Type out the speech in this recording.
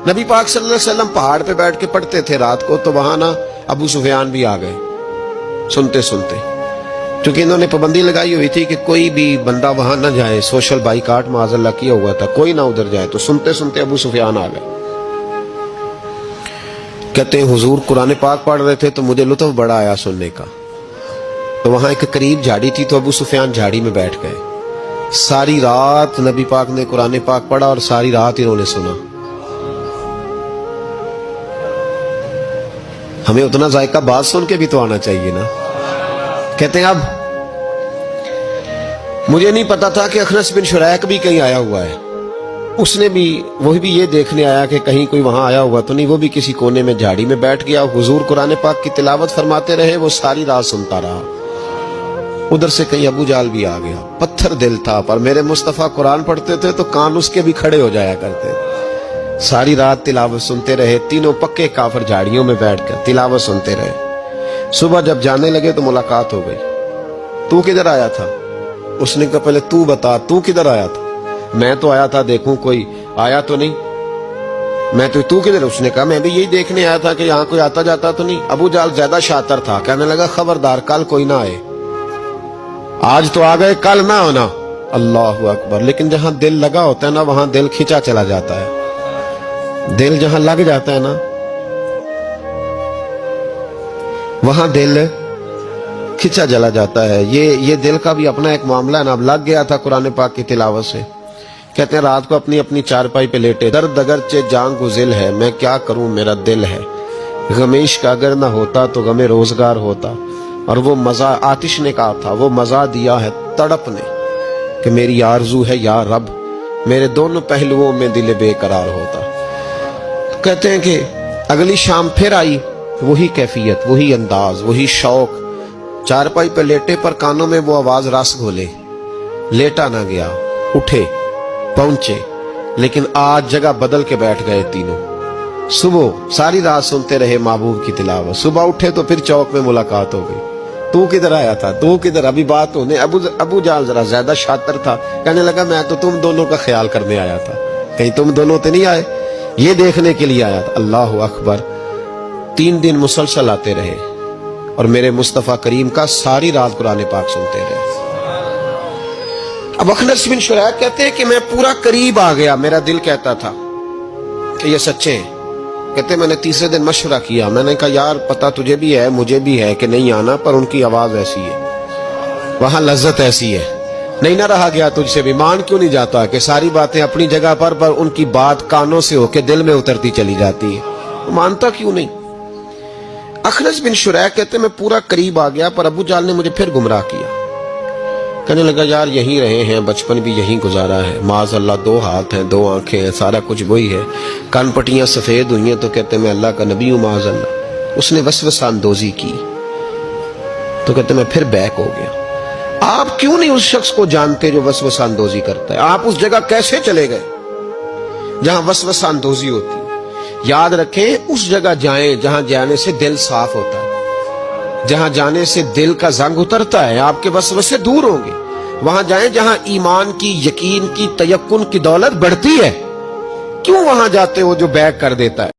नबी पाक सल्लल्लाहु अलैहि वसल्लम पहाड़ पे बैठ के पढ़ते थे रात को, तो वहां ना अबू सुफियान भी आ गए सुनते सुनते, क्योंकि इन्होंने पाबंदी लगाई हुई थी कि कोई भी बंदा वहां ना जाए, सोशल बाइकाट माज़अल्लाह किया हुआ था, कोई ना उधर जाए। तो सुनते सुनते अबू सुफियान आ गए। कहते हैं हुजूर कुरान पाक पढ़ रहे थे तो मुझे लुत्फ बड़ा आया सुनने का। तो वहां एक करीब झाड़ी थी, तो अबू सुफियान झाड़ी में बैठ गए। सारी रात नबी पाक ने कुरान पाक पढ़ा और सारी रात इन्होंने सुना। हमें उतना जायका बात सुन के भी तो आना चाहिए ना। कहते हैं अब मुझे नहीं पता था कि अखनस बिन शुरैक भी कहीं आया हुआ है। उसने भी वही भी ये देखने आया कि कहीं कोई वहां आया हुआ तो नहीं। वो भी किसी कोने में झाड़ी में बैठ गया। हुजूर कुरान पाक की तिलावत फरमाते रहे, वो सारी रात सुनता रहा। उधर से कहीं अबू जाल भी आ गया। पत्थर दिल था, पर मेरे मुस्तफा कुरान पढ़ते थे तो कान उसके भी खड़े हो जाया करते। सारी रात तिलावत सुनते रहे। तीनों पक्के काफिर झाड़ियों में बैठकर तिलावत सुनते रहे। सुबह जब जाने लगे तो मुलाकात हो गई। तू किधर आया था? उसने कहा पहले तू बता, तू किधर आया था? मैं तो आया था देखूं कोई आया तो नहीं। मैं तो, तू किधर? उसने कहा मैं भी यही देखने आया था कि यहाँ कोई आता जाता तो नहीं। अबू जाल ज्यादा शातिर था, कहने लगा खबरदार कल कोई ना आए। आज तो आ गए, कल ना आना। अल्लाह अकबर। लेकिन जहां दिल लगा होता है ना, वहां दिल खिंचा चला जाता है। दिल जहां लग जाता है ना, वहां दिल खिंचा चला जाता है। ये दिल का भी अपना एक मामला है ना। अब लग गया था कुरान पाक की तिलावत से। कहते हैं रात को अपनी अपनी चारपाई पे लेटे। दर्द अगर चे जान गुजिल है, मैं क्या करूं मेरा दिल है। गमीश का अगर ना होता तो गमे रोजगार होता। और वो मजा आतिश ने कहा था, वो मजा दिया है तड़प ने कि मेरी आरजू है या रब, मेरे दोनों पहलुओं में दिल बेकरार होता। तो कहते हैं कि अगली शाम फिर आई वही कैफियत, वही अंदाज, वही शौक। चारपाई पे लेटे पर कानों में वो आवाज रस घोले। लेटा ना गया, उठे पहुंचे, लेकिन आज जगह बदल के बैठ गए तीनों। सुबह सारी रात सुनते रहे महबूब की तिलावत। सुबह उठे तो फिर चौक में मुलाकात हो गई। तू किधर आया था? तू किधर? अभी बात होने। अबू जाल जरा ज्यादा शातिर था, कहने लगा मैं तो तुम दोनों का ख्याल करने आया था, कहीं तुम दोनों तो नहीं आए, ये देखने के लिए आया था। अल्लाह अकबर। 3 दिन मुसलसल आते रहे और मेरे मुस्तफा करीम का सारी रात कुरान पाक सुनते रहे। अब अखनस बिन शुरैक कहते हैं कि मैं पूरा करीब आ गया। मेरा दिल कहता था कि ये सच्चे हैं। कहते मैंने तीसरे दिन मशवरा किया। मैंने कहा यार पता तुझे भी है मुझे भी है कि नहीं आना, पर उनकी आवाज ऐसी है, वहां लज्जत ऐसी है, नहीं ना रहा गया तुझसे भी। मान क्यों नहीं जाता कि सारी बातें अपनी जगह पर उनकी बात कानों से होके दिल में उतरती चली जाती है। मानता क्यों नहीं? अखनस बिन शुरैक कहते मैं पूरा करीब आ गया, पर अबू जाल ने मुझे फिर गुमराह किया। कहने लगा यार यहीं रहे हैं, बचपन भी यहीं गुजारा है, माज़अल्लाह 2 हाथ हैं 2 आंखें हैं, सारा कुछ वही है, कान पट्टियां सफेद हुई हैं, तो कहते मैं अल्लाह का नबी हूं माज़अल्लाह। उसने वसवसा अंदोजी की तो कहते मैं फिर बैक हो गया। आप क्यों नहीं उस शख्स को जानते जो वसवसा अंदोजी करता है? आप उस जगह कैसे चले गए जहां वसवसा अंदोजी होती है? याद रखें उस जगह जाएं जहां जाने से दिल साफ होता है, जहां जाने से दिल का जंग उतरता है, आपके वसवसे दूर होंगे। वहां जाएं जहां ईमान की, यकीन की, तयक्कुन की दौलत बढ़ती है। क्यों वहां जाते हो जो बैक कर देता है?